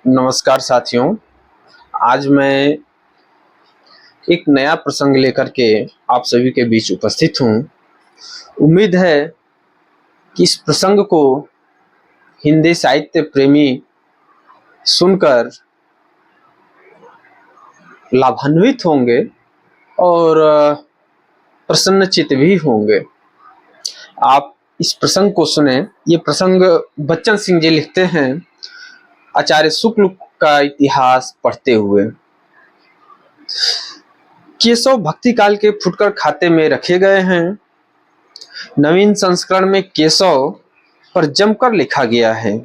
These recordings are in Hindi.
नमस्कार साथियों। आज मैं एक नया प्रसंग लेकर के आप सभी के बीच उपस्थित हूँ। उम्मीद है कि इस प्रसंग को हिंदी साहित्य प्रेमी सुनकर लाभान्वित होंगे और प्रसन्नचित्त भी होंगे। आप इस प्रसंग को सुने। ये प्रसंग बच्चन सिंह जी लिखते हैं आचार्य शुक्ल का इतिहास पढ़ते हुए। केशव भक्ति काल के फुटकर खाते में रखे गए हैं। नवीन संस्करण में केशव पर जमकर लिखा गया है।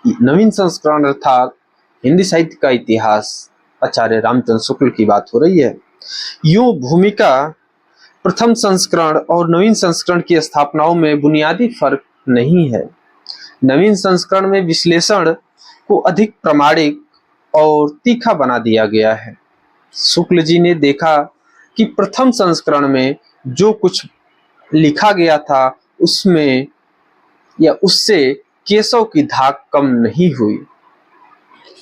नवीन संस्करण अर्थात हिंदी साहित्य का इतिहास, आचार्य रामचंद्र शुक्ल की बात हो रही है। यूं भूमिका प्रथम संस्करण और नवीन संस्करण की स्थापनाओं में बुनियादी फर्क नहीं है। नवीन संस्करण में विश्लेषण को अधिक प्रामाणिक और तीखा बना दिया गया है। शुक्ल जी ने देखा कि प्रथम संस्करण में जो कुछ लिखा गया था उसमें या उससे केशव की धाक कम नहीं हुई।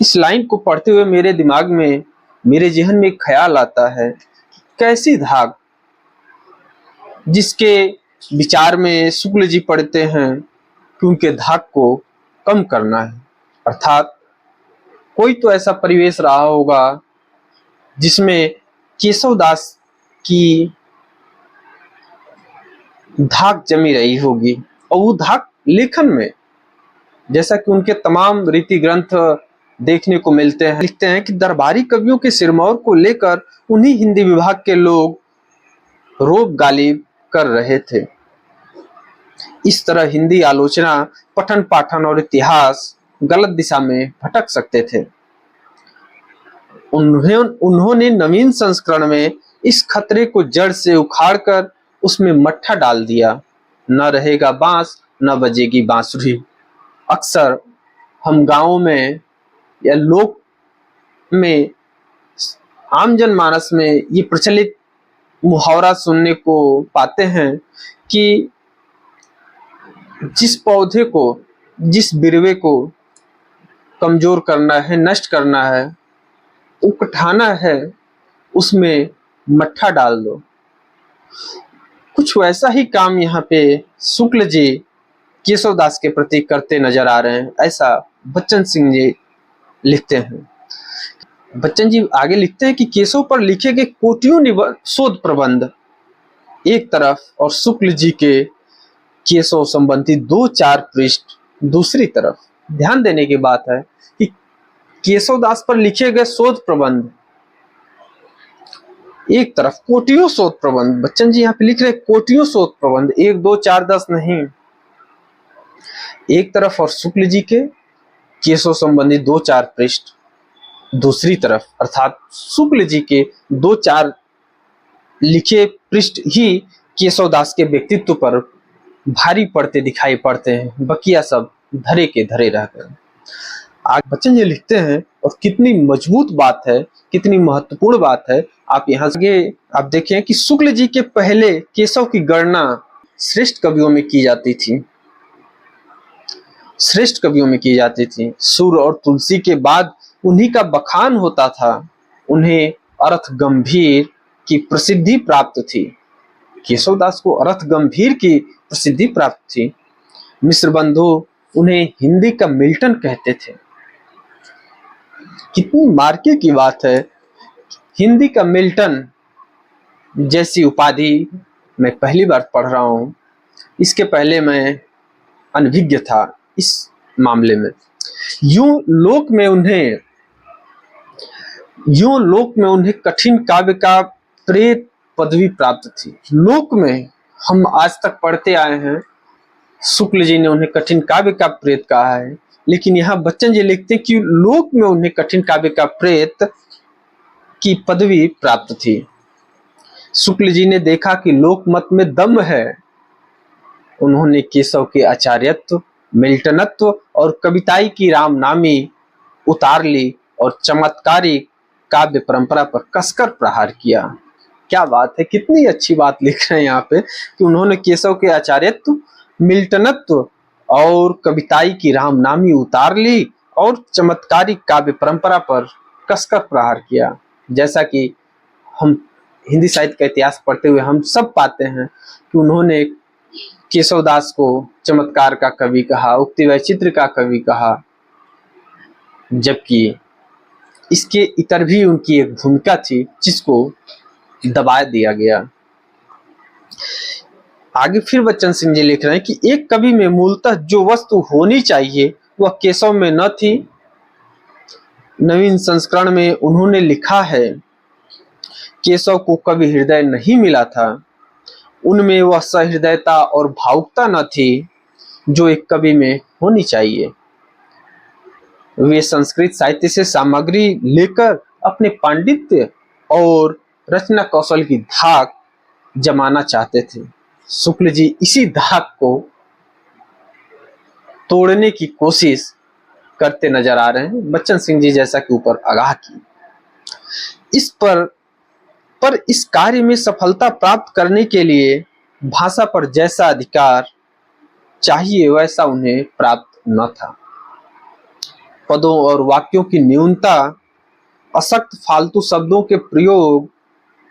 इस लाइन को पढ़ते हुए मेरे दिमाग में, मेरे जहन में एक ख्याल आता है, कैसी धाक जिसके विचार में शुक्ल जी पढ़ते हैं कि उनके धाक को कम करना है। अर्थात कोई तो ऐसा परिवेश रहा होगा जिसमें केशव दास की धाक जमी रही होगी और वो धाक लेखन में, जैसा कि उनके तमाम रीति ग्रंथ देखने को मिलते हैं, लिखते हैं कि दरबारी कवियों के सिरमौर को लेकर उन्हीं हिंदी विभाग के लोग रोब गालिब कर रहे थे। इस तरह हिंदी आलोचना, पठन पाठन और इतिहास गलत दिशा में भटक सकते थे। उन्होंने नवीन संस्करण में इस खतरे को जड़ से उखाड़कर उसमें मट्ठा डाल दिया। न रहेगा बांस, न बजेगी बांसुरी। अक्सर हम गांवों में या लोक में, आम जनमानस में ये प्रचलित मुहावरा सुनने को पाते हैं कि जिस पौधे को, जिस बिरवे को कमजोर करना है, नष्ट करना है, उकठाना है, उसमें मट्ठा डाल दो। कुछ वैसा ही काम यहाँ पे शुक्ल जी केशव दास के प्रति करते नजर आ रहे हैं, ऐसा बच्चन सिंह जी लिखते हैं। बच्चन जी आगे लिखते हैं कि केशव पर लिखे गए कोटियों शोध प्रबंध एक तरफ और शुक्ल जी के केशव संबंधी 2-4 पृष्ठ दूसरी तरफ। ध्यान देने की बात है कि केशव दास पर लिखे गए शोध प्रबंध एक तरफ, कोटियों शोध प्रबंध, बच्चन जी यहाँ पे लिख रहे कोटियों शोध प्रबंध, 1, 2, 4, 10 नहीं, एक तरफ, और शुक्ल जी के केशव संबंधी 2-4 पृष्ठ दूसरी तरफ। अर्थात शुक्ल जी के 2-4 लिखे पृष्ठ ही केशव दास के व्यक्तित्व पर भारी पड़ते दिखाई पड़ते हैं, बकिया सब धरे के धरे रह गए। आगे बच्चन जी लिखते हैं, और कितनी मजबूत बात है, कितनी महत्वपूर्ण बात है। आप यहाँ से आप देखें कि शुक्ल जी के पहले केशव की गणना श्रेष्ठ कवियों में की जाती थी, श्रेष्ठ कवियों में की जाती थी। सूर और तुलसी के बाद उन्हीं का बखान होता था। उन्हें अर्थ गंभीर की प्रसिद्धि प्राप्त थी। केशव दास को अर्थ गंभीर की प्रसिद्धि प्राप्त थी। मिश्र बंधु उन्हें हिंदी का मिल्टन कहते थे। कितनी मार्के की बात है, हिंदी का मिल्टन जैसी उपाधि मैं पहली बार पढ़ रहा हूं। इसके पहले मैं अनभिज्ञ था इस मामले में। यूं लोक में उन्हें कठिन काव्य का प्रेत पदवी प्राप्त थी। लोक में हम आज तक पढ़ते आए हैं, शुक्ल जी ने उन्हें कठिन काव्य का प्रेत कहा है, लेकिन यहाँ बच्चन जी लिखते हैं कि लोक में उन्हें कठिन काव्य का प्रेत की पदवी प्राप्त थी। शुक्ल जी ने देखा कि लोकमत में दम है। उन्होंने केशव के आचार्यत्व, मिल्टनत्व और कविताई की रामनामी उतार ली और चमत्कारी काव्य परंपरा पर कसकर प्रहार किया। क्या बात है, कितनी अच्छी बात लिख रहे हैं यहाँ पे कि उन्होंने केशव के आचार्यत्व, मिल्टनत्व और कविताई की रामनामी उतार ली और चमत्कारिक काव्य परंपरा पर कसकर प्रहार किया। जैसा कि हम हिंदी साहित्य का इतिहास पढ़ते हुए हम सब पाते हैं कि उन्होंने केशवदास को चमत्कार का कवि कहा, उक्ति वैचित्र्य का कवि कहा, जबकि इसके इतर भी उनकी एक भूमिका थी जिसको दबा दिया गया। आगे फिर बच्चन सिंह जी लिख रहे हैं कि एक कवि में मूलतः जो वस्तु होनी चाहिए वह केशव में न थी। नवीन संस्करण में उन्होंने लिखा है, केशव को कवि हृदय नहीं मिला था, उनमें वह सहृदयता और भावुकता न थी जो एक कवि में होनी चाहिए। वे संस्कृत साहित्य से सामग्री लेकर अपने पांडित्य और रचना कौशल की धाक जमाना चाहते थे। शुक्ल जी इसी धाक को तोड़ने की कोशिश करते नजर आ रहे हैं, बच्चन सिंह जी जैसा कि ऊपर आगाह की। इस पर इस कार्य में सफलता प्राप्त करने के लिए भाषा पर जैसा अधिकार चाहिए वैसा उन्हें प्राप्त न था। पदों और वाक्यों की न्यूनता, असक्त फालतू शब्दों के प्रयोग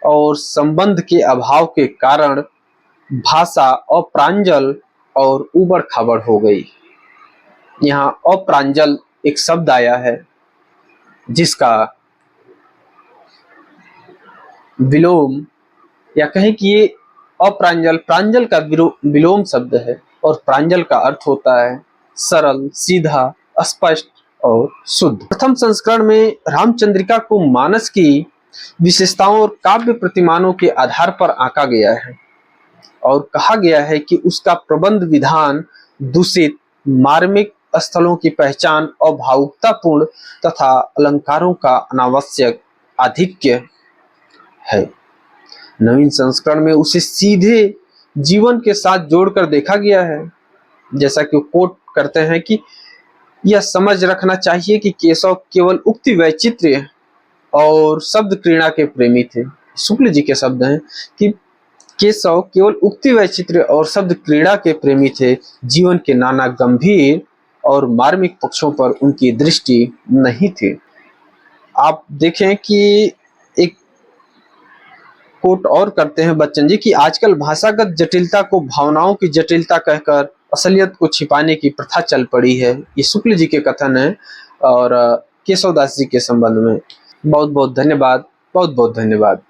और संबंध के अभाव के कारण भाषा अप्रांजल और उबड़ खाबड़ हो गई। यहाँ अप्रांजल एक शब्द आया है जिसका विलोम, या कहें कि ये अप्रांजल प्रांजल का विलोम शब्द है, और प्रांजल का अर्थ होता है सरल, सीधा, स्पष्ट और शुद्ध। प्रथम संस्करण में रामचंद्रिका को मानस की विशेषताओं और काव्य प्रतिमानों के आधार पर आंका गया है और कहा गया है कि उसका प्रबंध विधान दूषित, मार्मिक स्थलों की पहचान और भावुकतापूर्ण तथा अलंकारों का अनावश्यक आधिक्य है। नवीन संस्करण में उसे सीधे जीवन के साथ जोड़कर देखा गया है। जैसा कि कोट करते हैं कि यह समझ रखना चाहिए कि केशव केवल उक्ति वैचित्र्य और शब्द क्रीड़ा के प्रेमी थे। शुक्ल जी के शब्द हैं कि केशव केवल उक्ति वैचित्र्य और शब्द क्रीड़ा के प्रेमी थे, जीवन के नाना गंभीर और मार्मिक पक्षों पर उनकी दृष्टि नहीं थी। आप देखें कि एक कोट और करते हैं बच्चन जी कि आजकल भाषागत जटिलता को भावनाओं की जटिलता कहकर असलियत को छिपाने की प्रथा चल पड़ी है। ये शुक्ल जी के कथन है और केशवदास जी के संबंध में। बहुत बहुत धन्यवाद, बहुत बहुत धन्यवाद।